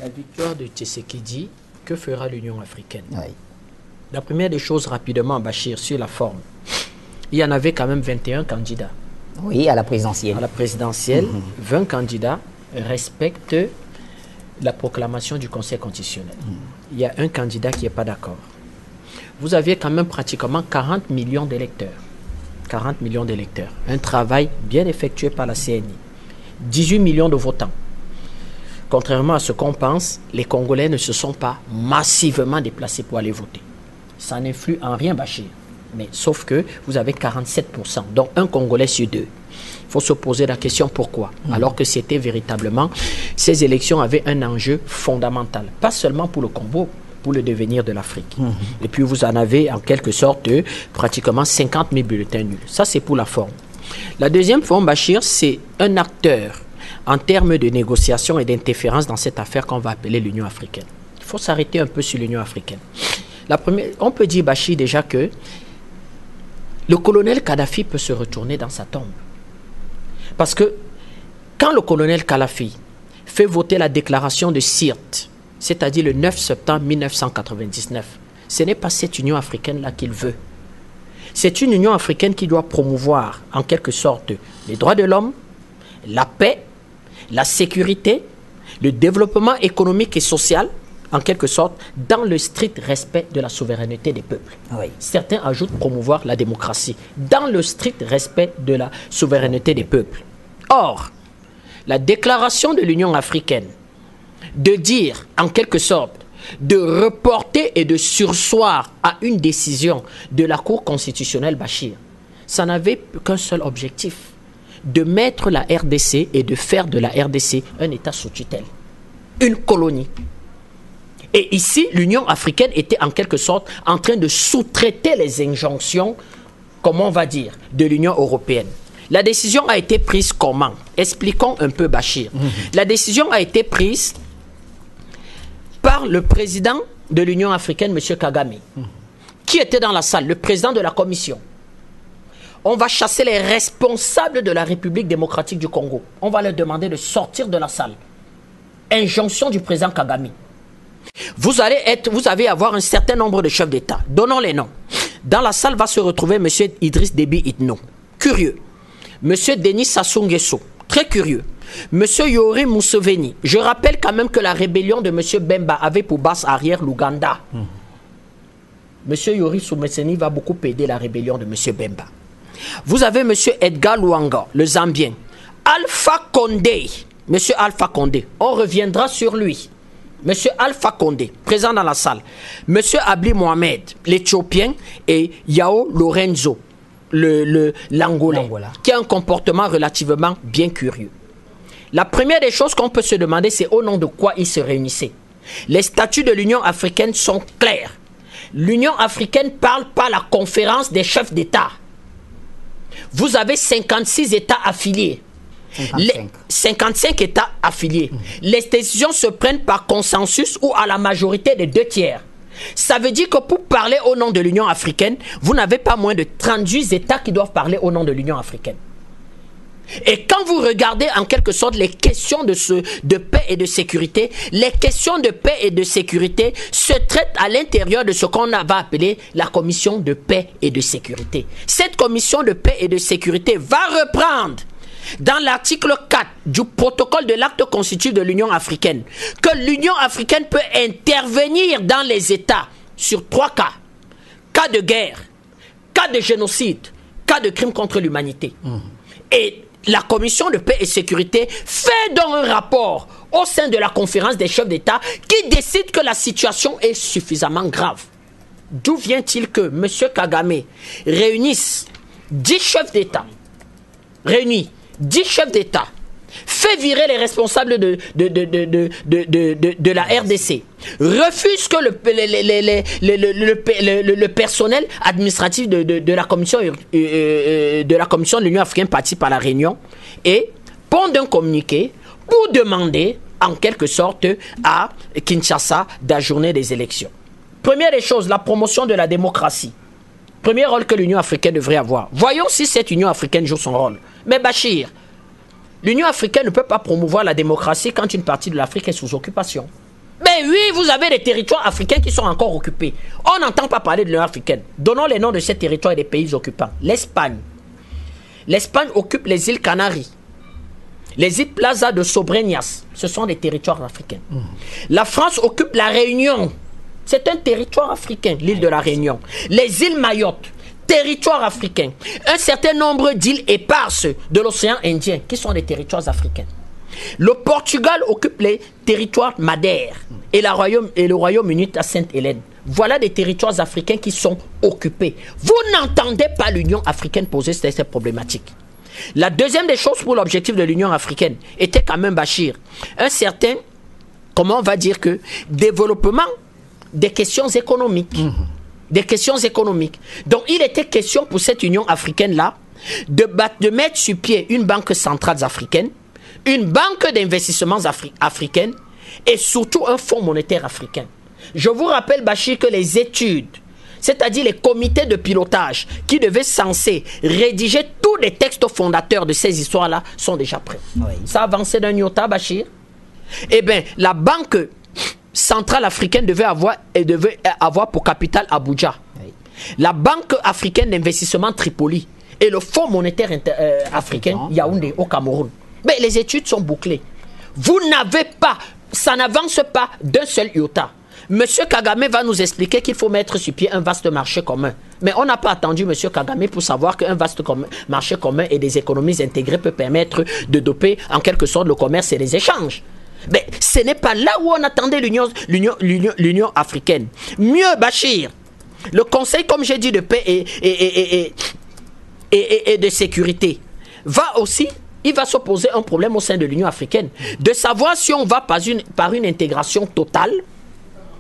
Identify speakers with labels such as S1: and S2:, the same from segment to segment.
S1: La victoire de Tshisekedi, que fera l'Union africaine?
S2: Oui.
S1: La première des choses, rapidement, Bachir, sur la forme. Il y en avait quand même 21 candidats.
S2: Oui, à la présidentielle.
S1: À la présidentielle, 20 candidats respectent la proclamation du Conseil constitutionnel. Il y a un candidat qui n'est pas d'accord. Vous aviez quand même pratiquement 40 millions d'électeurs. 40 millions d'électeurs. Un travail bien effectué par la CNI. 18 millions de votants. Contrairement à ce qu'on pense, les Congolais ne se sont pas massivement déplacés pour aller voter. Ça n'influe en rien, Bachir. Mais sauf que vous avez 47%, donc un Congolais sur deux. Il faut se poser la question pourquoi. Alors que c'était véritablement, ces élections avaient un enjeu fondamental. Pas seulement pour le Congo, pour le devenir de l'Afrique. Et puis vous en avez en quelque sorte pratiquement 50 000 bulletins nuls. Ça c'est pour la forme. La deuxième forme, Bachir, c'est un acteur en termes de négociation et d'interférence dans cette affaire qu'on va appeler l'Union africaine. Il faut s'arrêter un peu sur l'Union africaine. La première, on peut dire, Bachir, déjà que le colonel Kadhafi peut se retourner dans sa tombe. Parce que quand le colonel Kadhafi fait voter la déclaration de Sirte, c'est-à-dire le 9 septembre 1999, ce n'est pas cette Union africaine-là qu'il veut. C'est une Union africaine qui doit promouvoir, en quelque sorte, les droits de l'homme, la paix, la sécurité, le développement économique et social, en quelque sorte, dans le strict respect de la souveraineté des peuples.
S2: Oui.
S1: Certains ajoutent promouvoir la démocratie, dans le strict respect de la souveraineté des peuples. Or, la déclaration de l'Union africaine, de dire, en quelque sorte, de reporter et de surseoir à une décision de la Cour constitutionnelle Bachir, ça n'avait qu'un seul objectif, de mettre la RDC et de faire de la RDC un État sous tutelle, une colonie. Et ici, l'Union africaine était en quelque sorte en train de sous-traiter les injonctions, comment on va dire, de l'Union européenne. La décision a été prise comment? Expliquons un peu, Bachir. La décision a été prise par le président de l'Union africaine, M. Kagame, qui était dans la salle, le président de la commission. On va chasser les responsables de la République démocratique du Congo. On va leur demander de sortir de la salle. Injonction du président Kagame. Vous allez avoir un certain nombre de chefs d'État. Donnons les noms. Dans la salle va se retrouver M. Idriss Déby Itno. Curieux. M. Denis Sassou Nguesso. Très curieux. M. Yoweri Museveni. Je rappelle quand même que la rébellion de M. Bemba avait pour base arrière l'Ouganda. M. Yoweri Museveni va beaucoup aider la rébellion de M. Bemba. Vous avez M. Edgar Luanga, le Zambien. Alpha Condé. M. Alpha Condé. On reviendra sur lui. Monsieur Alpha Condé, présent dans la salle. Monsieur Abli Mohamed, l'Éthiopien, et Yao Lorenzo, l'Angolais, qui a un comportement relativement bien curieux. La première des choses qu'on peut se demander, c'est au nom de quoi ils se réunissaient. Les statuts de l'Union africaine sont clairs. L'Union africaine parle par la conférence des chefs d'État. Vous avez 56 États affiliés. 55 États affiliés. Les décisions se prennent par consensus ou à la majorité des 2 tiers. Ça veut dire que pour parler au nom de l'Union africaine, vous n'avez pas moins de 38 États qui doivent parler au nom de l'Union africaine. Et quand vous regardez en quelque sorte les questions de paix et de sécurité, les questions de paix et de sécurité se traitent à l'intérieur de ce qu'on va appeler la commission de paix et de sécurité. Cette commission de paix et de sécurité va reprendre dans l'article 4 du protocole de l'acte constitutif de l'Union africaine que l'Union africaine peut intervenir dans les États sur 3 cas. Cas de guerre, cas de génocide, cas de crime contre l'humanité. Et la commission de paix et sécurité fait donc un rapport au sein de la conférence des chefs d'État qui décide que la situation est suffisamment grave. D'où vient-il que M. Kagame réunisse 10 chefs d'État, fait virer les responsables de la RDC, refuse que le personnel administratif de la commission de l'Union africaine participe à la réunion et pond un communiqué pour demander en quelque sorte à Kinshasa d'ajourner des élections. Première des choses, la promotion de la démocratie. Premier rôle que l'Union africaine devrait avoir. Voyons si cette Union africaine joue son rôle. Mais Bachir, l'Union africaine ne peut pas promouvoir la démocratie quand une partie de l'Afrique est sous occupation. Mais oui, vous avez des territoires africains qui sont encore occupés. On n'entend pas parler de l'Union africaine. Donnons les noms de ces territoires et des pays occupants. L'Espagne. L'Espagne occupe les îles Canaries. Les îles Plaza de Sobreñas. Ce sont des territoires africains. La France occupe la Réunion. C'est un territoire africain, l'île de la Réunion. Les îles Mayotte. Territoire africain. Un certain nombre d'îles éparses de l'océan Indien qui sont des territoires africains. Le Portugal occupe les territoires Madère et le Royaume-Uni à Sainte-Hélène. Voilà des territoires africains qui sont occupés. Vous n'entendez pas l'Union africaine poser ces problématiques. La deuxième des choses pour l'objectif de l'Union africaine était quand même, Bachir, un certain, comment on va dire que, développement des questions économiques. Des questions économiques. Donc il était question pour cette Union africaine-là de mettre sur pied une banque centrale africaine, une banque d'investissements africaine et surtout un fonds monétaire africain. Je vous rappelle, Bachir, que les études, c'est-à-dire les comités de pilotage qui devaient censés rédiger tous les textes fondateurs de ces histoires-là sont déjà prêts. Oui. Ça a avancé d'un iota, Bachir. Eh bien, la banque centrale africaine devait avoir pour capitale Abuja. Oui. La banque africaine d'investissement Tripoli et le fonds monétaire africain Yaoundé au Cameroun. Mais les études sont bouclées. Vous n'avez pas, ça n'avance pas d'un seul iota. Monsieur Kagame va nous expliquer qu'il faut mettre sur pied un vaste marché commun. Mais on n'a pas attendu Monsieur Kagame pour savoir qu'un vaste marché commun et des économies intégrées peut permettre de doper en quelque sorte le commerce et les échanges. Mais ce n'est pas là où on attendait l'Union africaine. Mieux, Bachir, le Conseil, comme j'ai dit, de paix et de sécurité va aussi... Il va se poser un problème au sein de l'Union africaine, de savoir si on va par une intégration totale,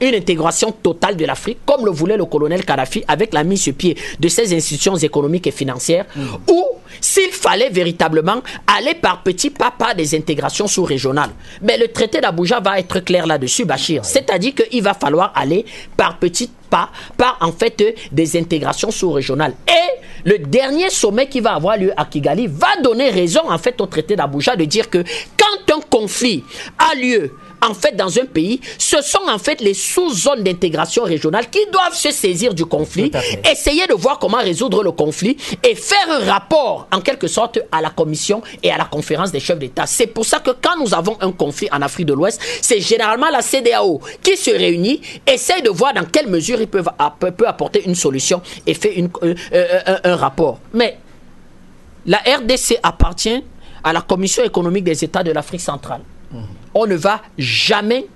S1: de l'Afrique, comme le voulait le colonel Kadhafi, avec la mise sur pied de ces institutions économiques et financières, ou s'il fallait véritablement aller par petits pas par des intégrations sous-régionales. Mais le traité d'Abuja va être clair là-dessus, Bachir. C'est-à-dire qu'il va falloir aller par petits pas, par en fait des intégrations sous-régionales. Et le dernier sommet qui va avoir lieu à Kigali va donner raison en fait au traité d'Abuja de dire que quand un conflit a lieu en fait dans un pays, ce sont en fait les sous-zones d'intégration régionale qui doivent se saisir du conflit, essayer de voir comment résoudre le conflit et faire un rapport en quelque sorte à la commission et à la conférence des chefs d'État. C'est pour ça que quand nous avons un conflit en Afrique de l'Ouest, c'est généralement la CEDEAO qui se réunit, essaye de voir dans quelle mesure ils peut apporter une solution et fait un rapport. Mais la RDC appartient à la Commission économique des États de l'Afrique centrale. On ne va jamais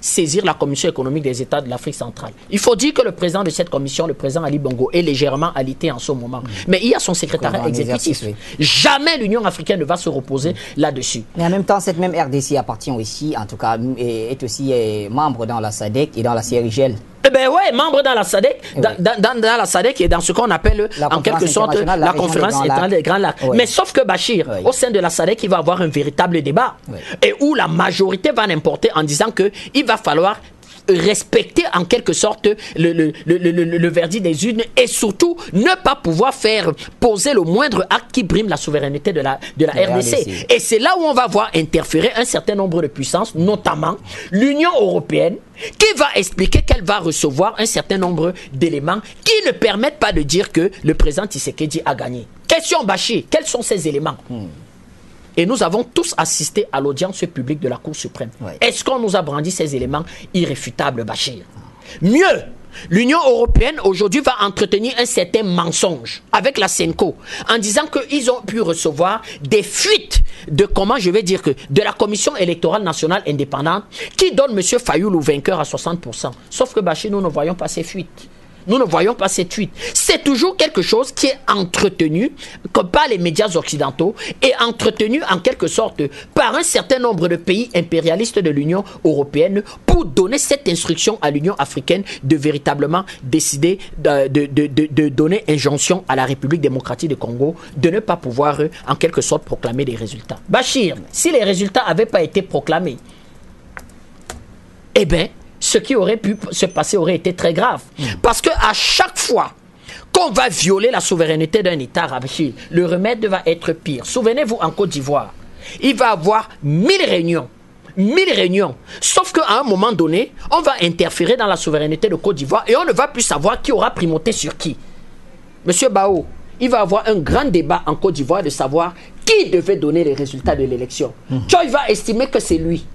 S1: saisir la Commission économique des États de l'Afrique centrale. Il faut dire que le président de cette commission, le président Ali Bongo, est légèrement alité en ce moment. Mais il y a son secrétariat exécutif. Jamais l'Union africaine ne va se reposer là-dessus.
S2: Mais en même temps, cette même RDC appartient aussi, en tout cas, est aussi membre dans la SADC et dans la CIRGL.
S1: Eh bien oui, membre dans la SADC, dans la SADC et dans ce qu'on appelle en quelque sorte la conférence internationale des Grands Lacs. Oui. Mais sauf que Bachir, au sein de la SADC, il va avoir un véritable débat et où la majorité va l'importer en disant qu'il va falloir respecter en quelque sorte le verdict des urnes et surtout ne pas pouvoir faire poser le moindre acte qui brime la souveraineté de la RDC. Et c'est là où on va voir interférer un certain nombre de puissances, notamment l'Union européenne, qui va expliquer qu'elle va recevoir un certain nombre d'éléments qui ne permettent pas de dire que le président Tshisekedi a gagné. Question Bachir, quels sont ces éléments? Et nous avons tous assisté à l'audience publique de la Cour suprême. Est-ce qu'on nous a brandi ces éléments irréfutables, Bachir? Mieux, l'Union européenne aujourd'hui va entretenir un certain mensonge avec la CENCO en disant qu'ils ont pu recevoir des fuites de de la Commission électorale nationale indépendante qui donne M. Fayoulou vainqueur à 60%. Sauf que Bachir, nous ne voyons pas ces fuites. Nous ne voyons pas cette fuite. C'est toujours quelque chose qui est entretenu par les médias occidentaux et entretenu en quelque sorte par un certain nombre de pays impérialistes de l'Union européenne pour donner cette instruction à l'Union africaine de véritablement décider de donner injonction à la République démocratique du Congo de ne pas pouvoir en quelque sorte proclamer des résultats. Bachir, si les résultats n'avaient pas été proclamés, eh bien, ce qui aurait pu se passer aurait été très grave. Parce qu'à chaque fois qu'on va violer la souveraineté d'un État, le remède va être pire. Souvenez-vous en Côte d'Ivoire, il va avoir 1000 réunions. 1000 réunions. Sauf qu'à un moment donné, on va interférer dans la souveraineté de Côte d'Ivoire et on ne va plus savoir qui aura primauté sur qui. Monsieur Bao, il va avoir un grand débat en Côte d'Ivoire de savoir qui devait donner les résultats de l'élection. Tchoy va estimer que c'est lui.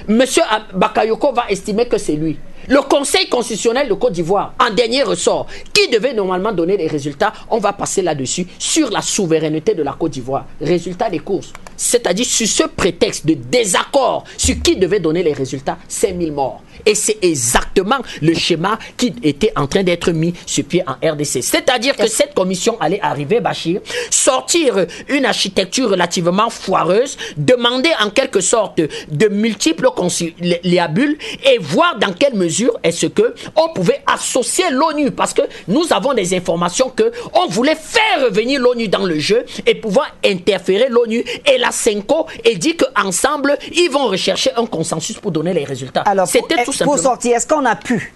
S1: Monsieur Bakayoko va estimer que c'est lui. Le Conseil constitutionnel de Côte d'Ivoire, en dernier ressort, qui devait normalement donner les résultats, on va passer là-dessus sur la souveraineté de la Côte d'Ivoire. Résultat des courses. C'est-à-dire sur ce prétexte de désaccord sur qui devait donner les résultats, 5000 morts. Et c'est exactement le schéma qui était en train d'être mis sur pied en RDC. C'est-à-dire que cette commission allait arriver, Bachir, sortir une architecture relativement foireuse, demander en quelque sorte de multiples conciliabules et voir dans quelle mesure est-ce que on pouvait associer l'ONU, parce que nous avons des informations que on voulait faire revenir l'ONU dans le jeu et pouvoir interférer l'ONU et la CENCO et dit qu'ensemble ils vont rechercher un consensus pour donner les résultats.
S2: Alors,
S1: c'était tout simplement.
S2: Pour sortir, est-ce qu'on a pu,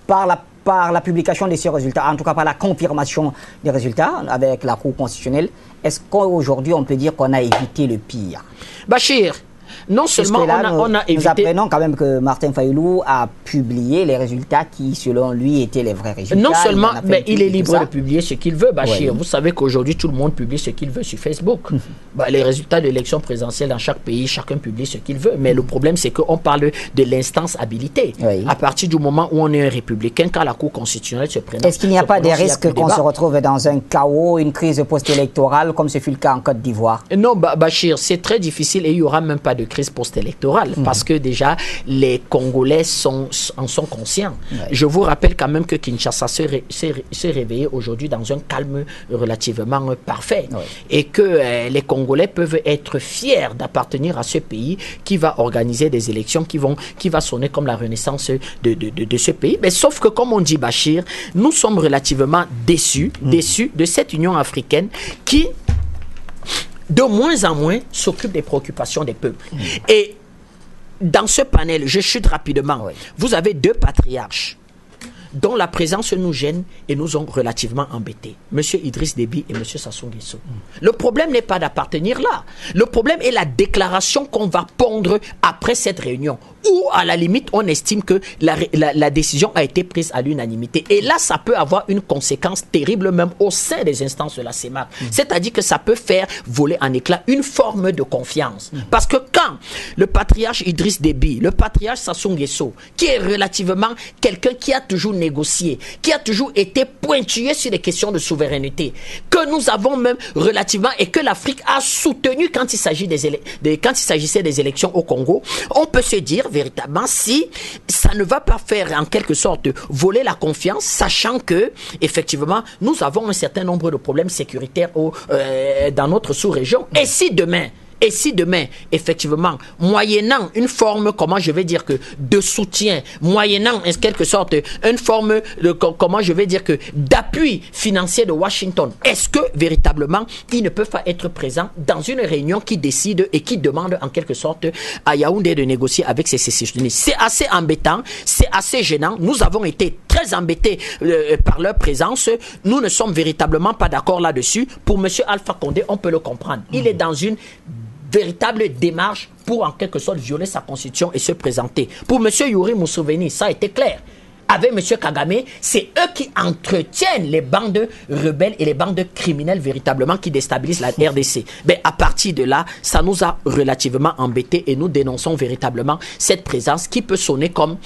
S2: par la publication de ces résultats, en tout cas par la confirmation des résultats avec la Cour constitutionnelle, est-ce qu'aujourd'hui on peut dire qu'on a évité le pire?
S1: Bachir, non seulement
S2: là,
S1: on a évité...
S2: Nous apprenons quand même que Martin Fayulu a publié les résultats qui, selon lui, étaient les vrais résultats.
S1: Non seulement, mais il est libre de publier ce qu'il veut, Bachir.
S2: Oui.
S1: Vous savez qu'aujourd'hui, tout le monde publie ce qu'il veut sur Facebook. Les résultats de l'élection présidentielle dans chaque pays, chacun publie ce qu'il veut. Mais le problème, c'est qu'on parle de l'instance habilitée.
S2: Oui.
S1: À partir du moment où on est un républicain, quand la Cour constitutionnelle se prononce...
S2: Est-ce qu'il n'y a pas des risques qu'on se retrouve dans un chaos, une crise post-électorale, comme ce fut le cas en Côte d'Ivoire?
S1: Non, Bachir, c'est très difficile et il n'y aura même pas de crise post-électorale parce que déjà, les Congolais en sont conscients.
S2: Ouais.
S1: Je vous rappelle quand même que Kinshasa s'est réveillé aujourd'hui dans un calme relativement parfait et que les Congolais peuvent être fiers d'appartenir à ce pays qui va organiser des élections qui va sonner comme la renaissance de ce pays. Mais sauf que, comme on dit, Bachir, nous sommes relativement déçus de cette Union africaine qui de moins en moins s'occupe des préoccupations des peuples. Et dans ce panel, je chute rapidement, vous avez deux patriarches dont la présence nous gêne et nous ont relativement embêtés. Monsieur Idriss Déby et Monsieur Sassou Nguesso. Le problème n'est pas d'appartenir là. Le problème est la déclaration qu'on va pondre après cette réunion. Ou à la limite, on estime que la décision a été prise à l'unanimité. Et là, ça peut avoir une conséquence terrible même au sein des instances de la CEMAC. C'est-à-dire que ça peut faire voler en éclats une forme de confiance. Parce que quand le patriarche Idriss Déby, le patriarche Sassou Nguesso, qui est relativement quelqu'un qui a toujours négocié, qui a toujours été pointillé sur les questions de souveraineté, que nous avons même relativement, et que l'Afrique a soutenu quand il s'agissait des élections au Congo, on peut se dire véritablement si ça ne va pas faire en quelque sorte voler la confiance, sachant que effectivement nous avons un certain nombre de problèmes sécuritaires dans notre sous-région. Et si demain, effectivement, moyennant une forme, comment je vais dire que, de soutien, moyennant en quelque sorte une forme de, comment je vais dire que, d'appui financier de Washington, est-ce que véritablement ils ne peuvent pas être présents dans une réunion qui décide et qui demande en quelque sorte à Yaoundé de négocier avec ces sécessionnistes? C'est assez embêtant, c'est assez gênant. Nous avons été très embêtés par leur présence. Nous ne sommes véritablement pas d'accord là-dessus. Pour M. Alpha Condé, on peut le comprendre. Il est dans une véritable démarche pour en quelque sorte violer sa constitution et se présenter. Pour M. Yuri Museveni, ça a été clair. Avec M. Kagame, c'est eux qui entretiennent les bandes rebelles et les bandes criminelles véritablement qui déstabilisent la RDC. Mais à partir de là, ça nous a relativement embêtés et nous dénonçons véritablement cette présence qui peut sonner comme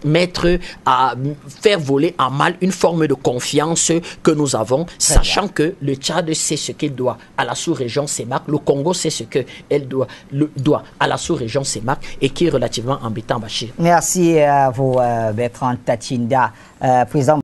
S1: mettre à faire voler en mal une forme de confiance que nous avons, sachant que le Tchad sait ce qu'il doit à la sous-région CEMAC, le Congo sait ce qu'elle doit à la sous-région CEMAC et qui est relativement embêtant, Bachir.
S2: Merci à vous, Bertrand Tachinda, président